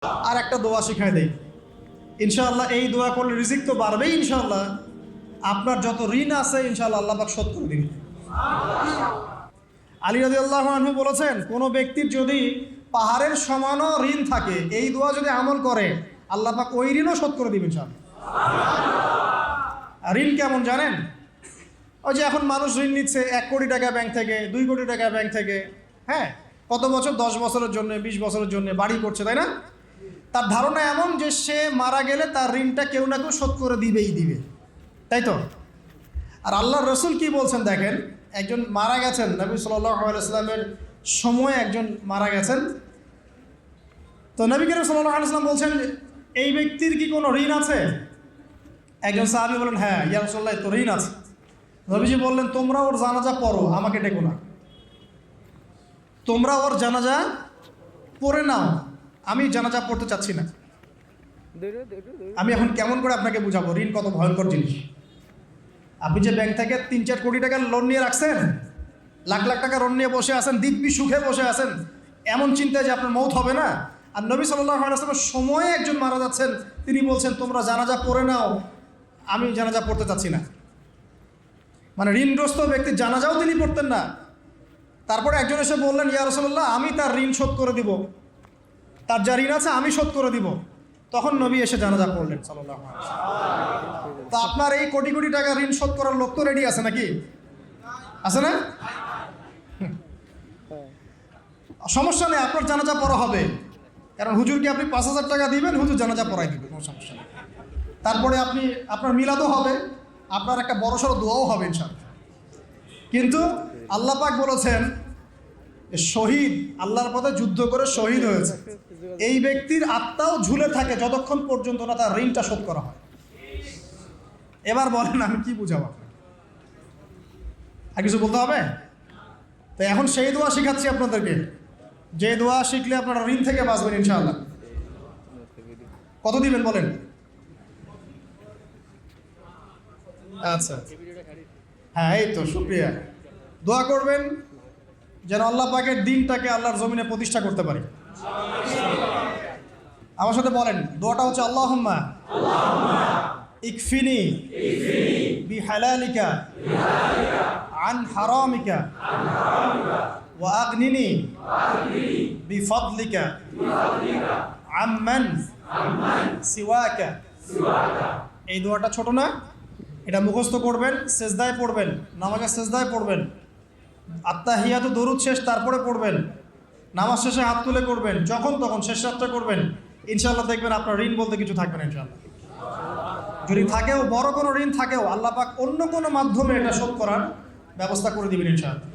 আর একটা দোয়া শিখাই দেই ইনশাআল্লাহ। এই দোয়া করলে রিজিক তো বাড়বেই ইনশাআল্লাহ। আপনার যত ঋণ আছে ইনশাআল্লাহ আল্লাহ পাক শোধ করে দিবেন। আলী রাদিয়াল্লাহু আনহু বলেছেন, কোনো ব্যক্তির যদি পাহাড়ের সমানও ঋণ থাকে, এই দোয়া যদি আমল করে আল্লাহ পাক ওই ঋণও শোধ করে দিবেন ইনশাআল্লাহ। ঋণ কেমন জানেন? ওই যে এখন মানুষ ঋণ নিচ্ছে 1 কোটি টাকা ব্যাংক থেকে, 2 কোটি টাকা ব্যাংক থেকে, হ্যাঁ, কত বছর, 10 বছরের জন্য, 20 বছরের জন্য বাড়ি করছে, তাই না? তার ধারণা এমন যে সে মারা গেলে তার ঋণটা কেউ না কেউ শোধ করে দিবেই দিবে, তাই তো? আর আল্লাহর রসুল কি বলছেন দেখেন, একজন মারা গেছেন, নবী সাল্লাল্লাহু আলাইহি ওয়াসাল্লামের সময় একজন মারা গেছেন। তো নবী করিম সাল্লাল্লাহু আলাইহি ওয়াসাল্লাম বলছেন, এই ব্যক্তির কি কোনো ঋণ আছে? একজন সাহাবী বলেন, হ্যাঁ ইয়া রাসূলুল্লাহ, তো ঋণ আছে। নবীজি বললেন, তোমরা ওর জানাজা পড়ো, আমাকে ডেকো না। তোমরা ওর জানাজা পড়ে নাও, আমি জানাজা পড়তে চাচ্ছি না। আমি এখন কেমন করে আপনাকে বুঝাবো ঋণ কত ভয়ঙ্কর জিনিস। আপনি যে ব্যাংক থেকে 3-4 কোটি টাকার লোন নিয়ে রাখছেন, লাখ লাখ টাকা লোন নিয়ে বসে আছেন, দিব্যি সুখে বসে আছেন, এমন চিন্তায় যে আপনার মৌত হবে না। আর নবী সাল্লাল্লাহু আলাইহি ওয়াসাল্লামের সময়ে একজন মারা যাচ্ছেন, তিনি বলছেন তোমরা জানাজা পড়ে নাও, আমি জানাজা পড়তে চাচ্ছি না। মানে ঋণগ্রস্ত ব্যক্তির জানাজাও তিনি পড়তেন না। তারপরে একজন এসে বললেন, ইয়া রাসূলুল্লাহ, আমি তার ঋণ শোধ করে দিব, তার যা ঋণ আছে আমি শোধ করে দিব। তখন নবী এসে জানাজা পড়লেন সাল্লাল্লাহু আলাইহি ওয়াসাল্লাম। তো আপনার এই কোটি কোটি টাকা ঋণ শোধ করার লোক তো রেডি আছে নাকি? আছে না? সমস্যা নেই, আপনার জানাজা পড়া হবে। কারণ হুজুরকে আপনি 5,000 টাকা দিবেন, হুজুর জানাজা পড়াই দিবে, কোনো সমস্যা নেই। তারপরে আপনার মিলাদও হবে, আপনার একটা বড়সড় দোয়াও হবে ইনশাআল্লাহ। কিন্তু আল্লাহ পাক বলেছেন, শহীদ, আল্লাহর পথে যুদ্ধ করে শহীদ হয়েছে, এই ব্যক্তির আত্মাও ঝুলে থাকে যতক্ষণ পর্যন্ত না তার ঋণটা শোধ করা হয়। এবার বলেন আমি কি বুঝাবো আপনাকে? আর কিছু বলতে হবে? তো এখন সেই দোয়া শিখাচ্ছি আপনাদেরকে, যে দোয়া শিখলে আপনারা ঋণ থেকে বাঁচবেন ইনশাআল্লাহ। কত দিবেন বলেন? আচ্ছা, হ্যাঁ, এই তো শুকরিয়া। দোয়া করবেন যেন আল্লাহ পাকের দিনটাকে আল্লাহর জমিনে প্রতিষ্ঠা করতে পারি। আমার সাথে বলেন, দোয়াটা হচ্ছে, আল্লাহুম্মা ইকফিনি বিহালালিকা আন হারামিকা ওয়া আগনিনি বিফাদলিকা আম্মান সিওয়াকা। এই দোয়াটা ছোট না, এটা মুখস্থ করবেন, সেজদায় পড়বেন, নামাজের সেজদায় পড়বেন, আত্তাহিয়াতু দরুদ শেষ তারপরে পড়বেন, নামাজ শেষে হাত তুলে করবেন, যখন তখন শেষ রাতটা করবেন, ইনশাআল্লাহ দেখবেন আপনার ঋণ বলতে কিছু থাকবে না ইনশাআল্লাহ। যদি থাকেও, বড় কোনো ঋণ থাকেও, আল্লাহ পাক অন্য কোনো মাধ্যমে এটা শোধ করার ব্যবস্থা করে দিবেন ইনশাআল্লাহ।